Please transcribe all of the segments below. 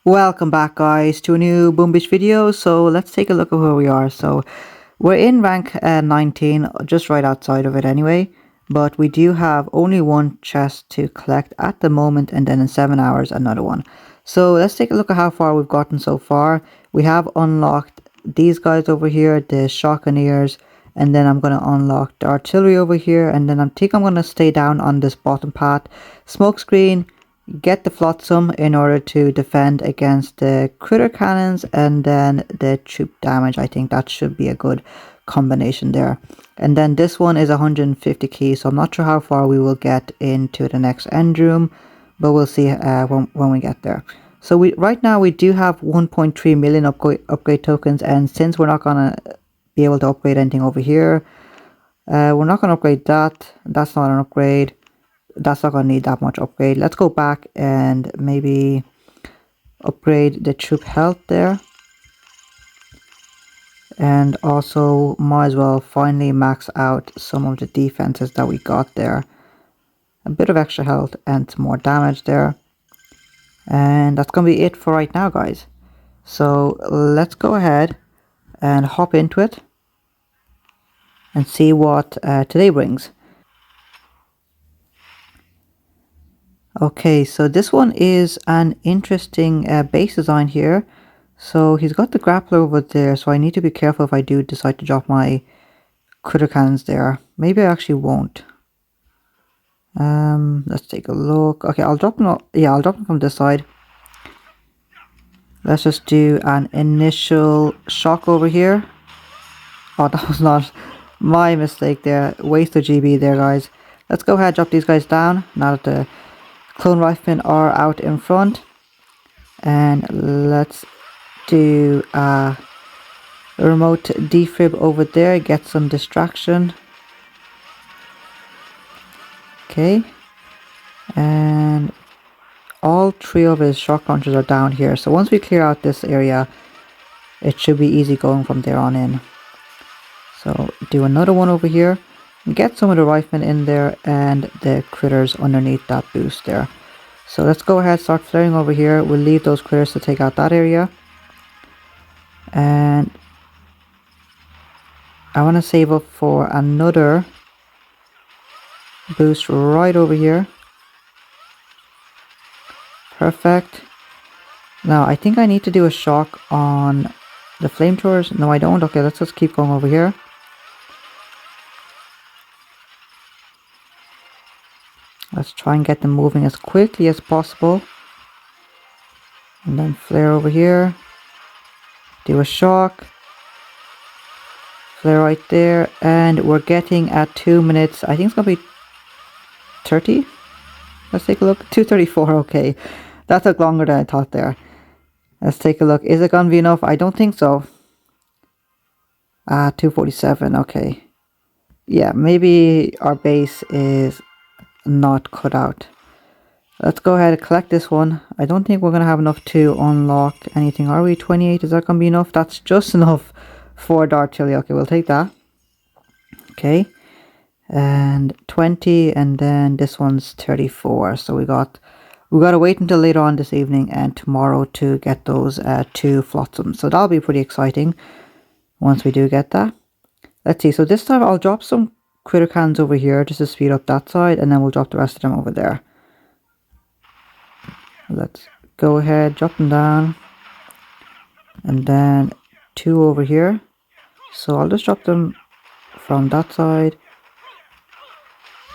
Welcome back guys to a new Boom Beach video. So let's take a look at where we are. So we're in rank 19, just right outside of it anyway. But we do have only one chest to collect at the moment, and then in 7 hours another one. So let's take a look at how far we've gotten so far. We have unlocked these guys over here, the Shockeneers, and then I'm going to unlock the artillery over here, and then I think I'm going to stay down on this bottom path. Smokescreen, get the flotsam in order to defend against the critter cannons, and then the troop damage. I think that should be a good combination there. And then this one is 150 keys, so I'm not sure how far we will get into the next end room, but we'll see when we get there. So right now we do have 1.3 million upgrade tokens, and since we're not gonna be able to upgrade anything over here, we're not gonna upgrade that. That's not an upgrade. That's not gonna need that much upgrade. Let's go back and maybe upgrade the troop health there, and also might as well finally max out some of the defenses that we got there. A bit of extra health and some more damage there, and that's gonna be it for right now, guys. So let's go ahead and hop into it and see what today brings. Okay, so this one is an interesting base design here. So he's got the grappler over there, so I need to be careful if I do decide to drop my critter cannons there. Maybe I actually won't. Let's take a look. Okay, I'll drop them. Yeah, I'll drop them from this side. Let's just do an initial shock over here. Oh, that was not my mistake there. Waste of GB there, guys. Let's go ahead and drop these guys down now that the clone riflemen are out in front. And let's do a remote defib over there, get some distraction. Okay, and all three of his shock launchers are down here, so once we clear out this area it should be easy going from there on in. So do another one over here, get some of the riflemen in there and the critters underneath that boost there. So let's go ahead, start flaring over here. We'll leave those critters to take out that area, and I want to save up for another boost right over here. Perfect. Now I think I need to do a shock on the flamethrowers. No, I don't. Okay, let's just keep going over here. Let's try and get them moving as quickly as possible. And then flare over here. Do a shock. Flare right there. And we're getting at 2 minutes. I think it's going to be 30. Let's take a look. 2:34. Okay. That took longer than I thought there. Let's take a look. Is it going to be enough? I don't think so. 2:47. Okay. Yeah, maybe our base is not cut out. Let's go ahead and collect this one. I don't think we're going to have enough to unlock anything, are we? 28, is that going to be enough? That's just enough for the artillery. Okay, we'll take that. Okay, and 20, and then this one's 34. So we got to wait until later on this evening and tomorrow to get those 2 flotsams. So that'll be pretty exciting once we do get that. Let's see, so this time I'll drop some critter cannons over here just to speed up that side, and then we'll drop the rest of them over there. Let's go ahead, drop them down, and then 2 over here. So I'll just drop them from that side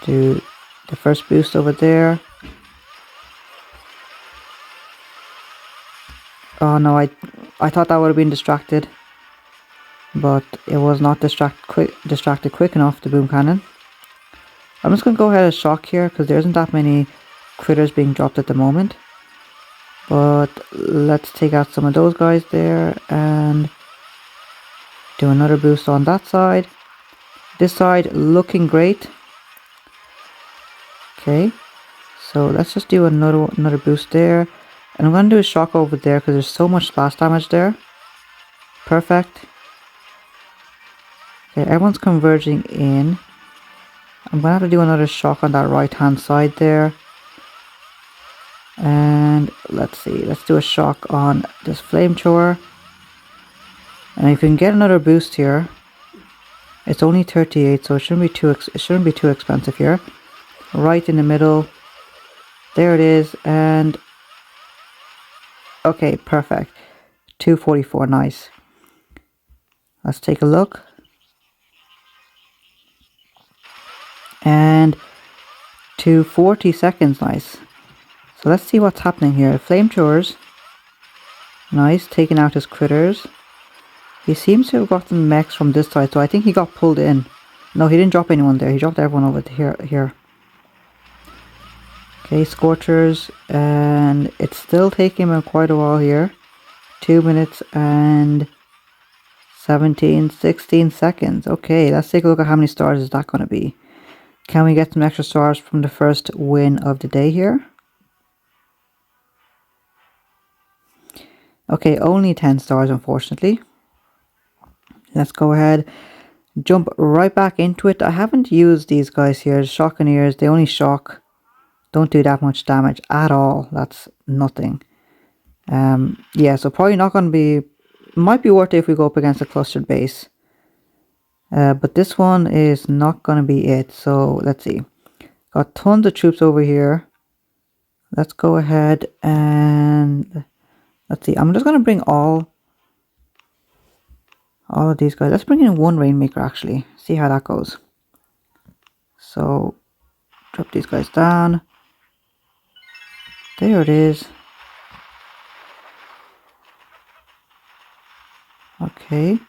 to the first boost over there. Oh no, I thought that would have been distracted, but it was not distracted quick enough, the boom cannon. I'm just going to go ahead and shock here because there isn't that many critters being dropped at the moment. But let's take out some of those guys there and do another boost on that side. This side looking great. Okay, so let's just do another boost there. And I'm going to do a shock over there because there's so much splash damage there. Perfect. Okay, everyone's converging in. I'm going to have to do another shock on that right hand side there. And let's see, let's do a shock on this flamethrower. And if we can get another boost here, it's only 38, so it shouldn't be too expensive here. Right in the middle. There it is, and okay, perfect. 244, nice. Let's take a look. And 240 seconds, nice. So let's see what's happening here. Flamethrowers, nice, taking out his critters. He seems to have gotten mechs from this side, so I think he got pulled in. No, he didn't drop anyone there. He dropped everyone over here. Okay, Scorchers, and it's still taking him quite a while here. 2 minutes and 16 seconds. Okay, let's take a look at how many stars is that going to be. Can we get some extra stars from the first win of the day here? Okay, only 10 stars, unfortunately. Let's go ahead, jump right back into it. I haven't used these guys here, Shockeneers. They only shock, don't do that much damage at all. That's nothing. Yeah, so probably not going to be, might be worth it if we go up against a clustered base. But this one is not going to be it. So let's see. Got tons of troops over here. Let's go ahead and let's see. I'm just going to bring all of these guys. Let's bring in one Rainmaker actually. See how that goes. So drop these guys down. There it is. Okay.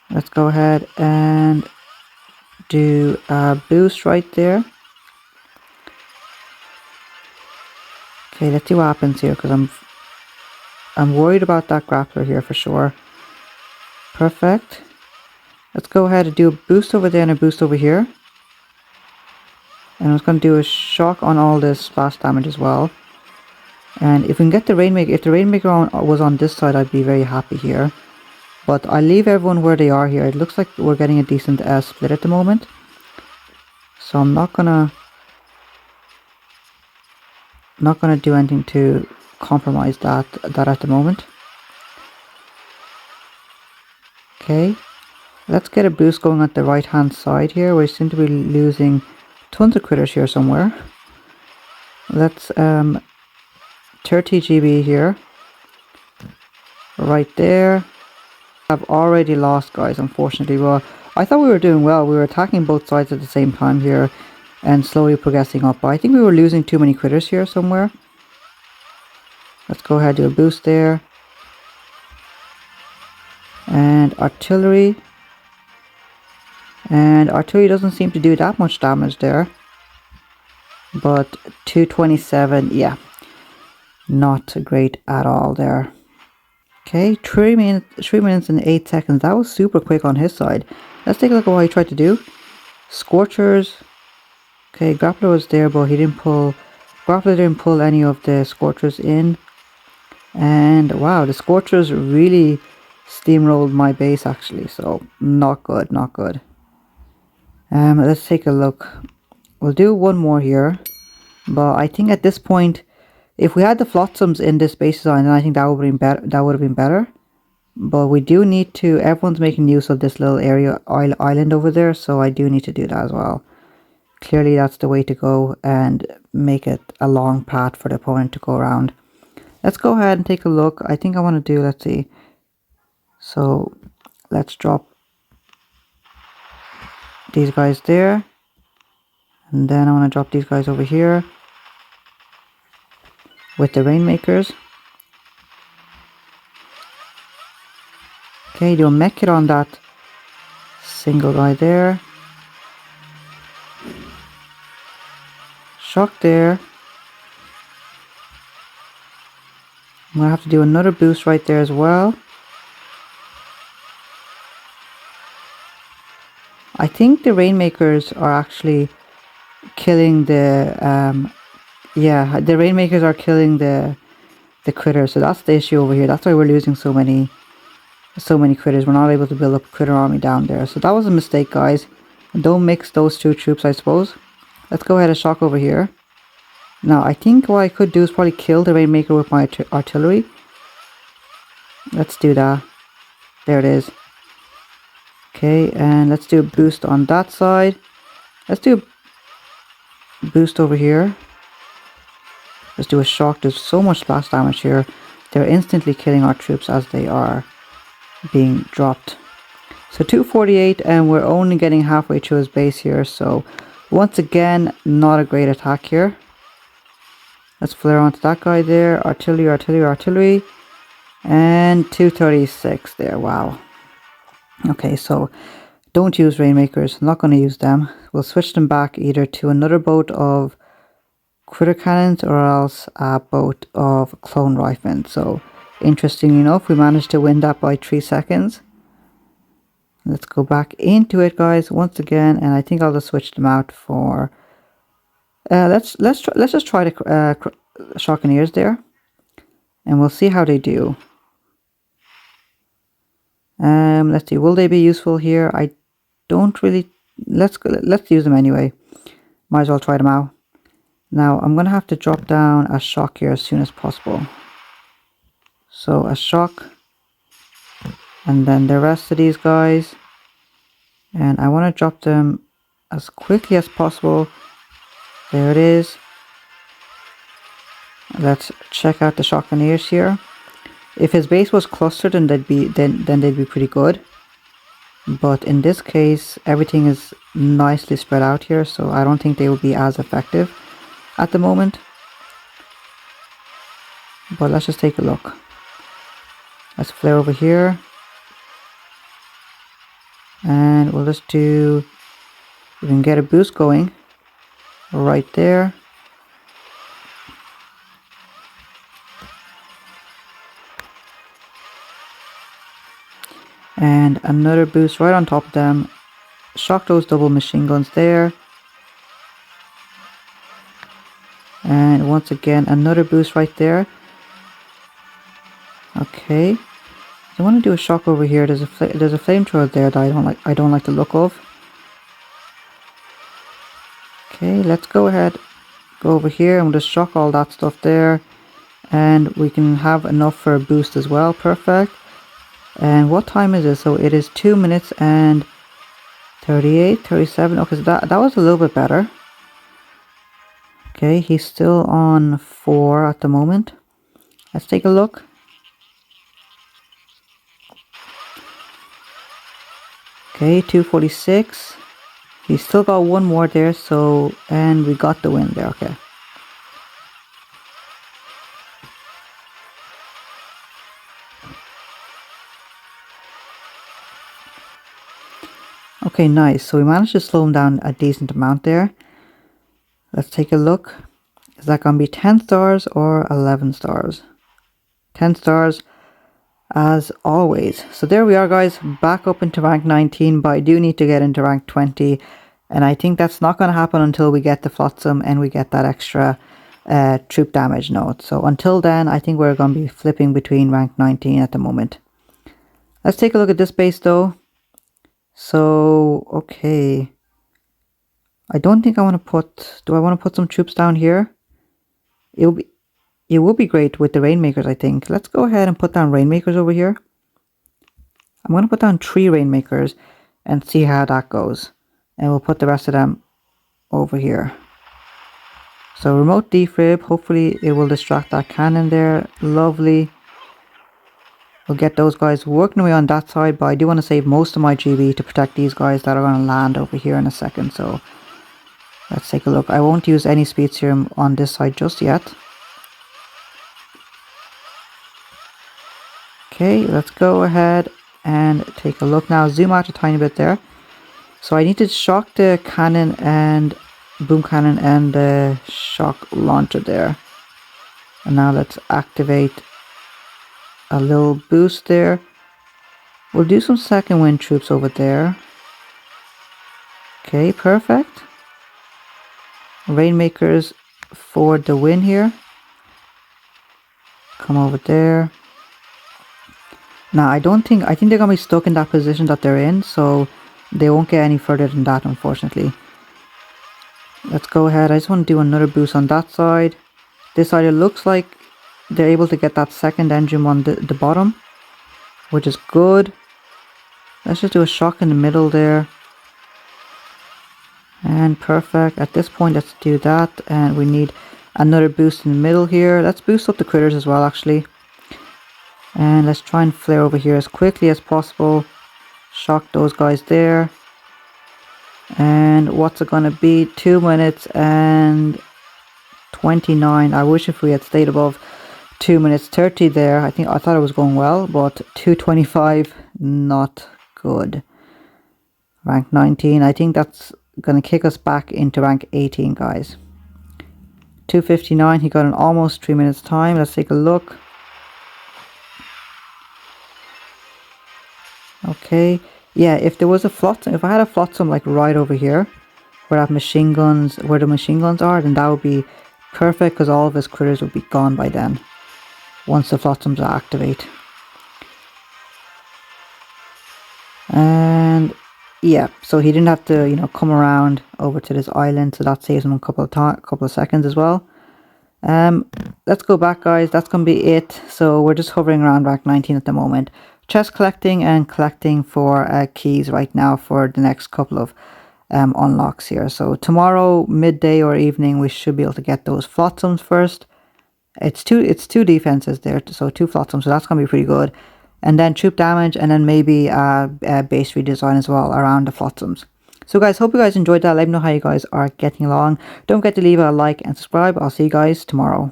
Let's go ahead and do a boost right there. Okay, let's see what happens here, because I'm worried about that grappler here for sure. Perfect. Let's go ahead and do a boost over there and a boost over here. And I was going to do a shock on all this splash damage as well. And if we can get the Rainmaker, if the Rainmaker was on this side, I'd be very happy here. But I leave everyone where they are here. It looks like we're getting a decent split at the moment. So I'm not gonna do anything to compromise that at the moment. Okay, let's get a boost going at the right hand side here. We seem to be losing tons of critters here somewhere. Let's 30 GB here, right there. I've already lost, guys, unfortunately. Well, I thought we were doing well. We were attacking both sides at the same time here and slowly progressing up. But I think we were losing too many critters here somewhere. Let's go ahead and do a boost there. And artillery. And artillery doesn't seem to do that much damage there. But 227, yeah. Not great at all there. Okay, 3 minutes and 8 seconds. That was super quick on his side. Let's take a look at what he tried to do. Scorchers. Okay, Grappler was there, but he didn't pull. Grappler didn't pull any of the Scorchers in. And wow, the Scorchers really steamrolled my base actually. So not good, not good. Let's take a look. We'll do one more here. But I think at this point, if we had the Flotsams in this base design, then I think that would have been better. But we do need to, everyone's making use of this little area island over there, so I do need to do that as well. Clearly that's the way to go and make it a long path for the opponent to go around. Let's go ahead and take a look. I think I want to do, let's see. So let's drop these guys there. And then I want to drop these guys over here with the Rainmakers. Okay, do a mech kit on that single guy there. Shock there. I'm gonna have to do another boost right there as well. I think the Rainmakers are actually killing the yeah, the Rainmakers are killing the critters, so that's the issue over here. That's why we're losing so many critters. We're not able to build up a critter army down there. So that was a mistake, guys. Don't mix those two troops, I suppose. Let's go ahead and shock over here. Now, I think what I could do is probably kill the Rainmaker with my artillery. Let's do that. There it is. Okay, and let's do a boost on that side. Let's do a boost over here. Let's do a shock. There's so much splash damage here. They're instantly killing our troops as they are being dropped. So 248, and we're only getting halfway to his base here. So once again, not a great attack here. Let's flare onto that guy there. Artillery, artillery, artillery. And 236 there. Wow. Okay, so don't use Rainmakers. I'm not going to use them. We'll switch them back either to another boat of critter cannons or else a boat of clone riflemen. So interestingly enough, we managed to win that by 3 seconds. Let's go back into it, guys, once again, and I think I'll just switch them out for let's just try the Shockaniers there, and we'll see how they do. Let's see, will they be useful here? I don't really. Let's use them anyway. Might as well try them out. Now I'm gonna have to drop down a shock here as soon as possible. So a shock, and then the rest of these guys, and I want to drop them as quickly as possible. There it is. Let's check out the Shockaniers here. If his base was clustered, then they'd be pretty good. But in this case, everything is nicely spread out here, so I don't think they will be as effective at the moment. But let's just take a look. Let's flare over here. And we'll just do, we can get a boost going right there. And another boost right on top of them. Shock those double machine guns there. And once again, another boost right there. Okay. I want to do a shock over here. There's a flamethrower there that I don't like the look of. Okay, let's go ahead, go over here, and we'll just shock all that stuff there, and we can have enough for a boost as well. Perfect. And what time is it? So it is 2 minutes and 38, 37. Okay, so that was a little bit better. Okay, he's still on 4 at the moment. Let's take a look. Okay, 246. He's still got one more there, so, and we got the win there, okay. Okay, nice. So we managed to slow him down a decent amount there. Let's take a look. Is that going to be 10 stars or 11 stars? 10 stars. As always. So there we are, guys, back up into rank 19, but I do need to get into rank 20, and I think that's not going to happen until we get the Flotsam and we get that extra troop damage node. So until then, I think we're going to be flipping between rank 19 at the moment. Let's take a look at this base though. So okay, I don't think I want to put, do I want to put some troops down here? It would be great with the Rainmakers, I think. Let's go ahead and put down Rainmakers over here. I'm going to put down 3 Rainmakers and see how that goes. And we'll put the rest of them over here. So remote defib, hopefully it will distract that cannon there. Lovely. We'll get those guys working away on that side, but I do want to save most of my GB to protect these guys that are going to land over here in a second. So let's take a look. I won't use any speed serum on this side just yet. Okay, let's go ahead and take a look now. Zoom out a tiny bit there. So I need to shock the cannon and boom cannon and the shock launcher there. And now let's activate a little boost there. We'll do some second wind troops over there. Okay, perfect. Rainmakers for the win here. Come over there. Now I think they're gonna be stuck in that position that they're in, so they won't get any further than that, unfortunately. Let's go ahead. I just want to do another boost on that side. This side, it looks like they're able to get that second engine on the bottom, which is good. Let's just do a shock in the middle there. And perfect. At this point, let's do that. And we need another boost in the middle here. Let's boost up the critters as well, actually. And let's try and flare over here as quickly as possible. Shock those guys there. And what's it gonna be? 2 minutes and 29. I wish if we had stayed above 2 minutes 30 there. I thought it was going well, but 2:25, not good. Rank 19. I think that's gonna kick us back into rank 18, guys. 2:59. He got in almost 3 minutes time. Let's take a look. Okay. Yeah, if there was a flotsam, if I had a flotsam like right over here, where I have machine guns, where the machine guns are, then that would be perfect, because all of his critters would be gone by then, once the flotsams activate. And yeah, so he didn't have to, you know, come around over to this island, so that saves him a couple of seconds as well. Let's go back, guys. That's gonna be it. So we're just hovering around rank 19 at the moment. Chest collecting and collecting for keys right now for the next couple of unlocks here. So tomorrow midday or evening we should be able to get those flotsams first. It's two defenses there, so 2 flotsams, so that's gonna be pretty good. And then troop damage, and then maybe base redesign as well around the flotsams. So guys, hope you guys enjoyed that. Let me know how you guys are getting along. Don't forget to leave a like and subscribe. I'll see you guys tomorrow.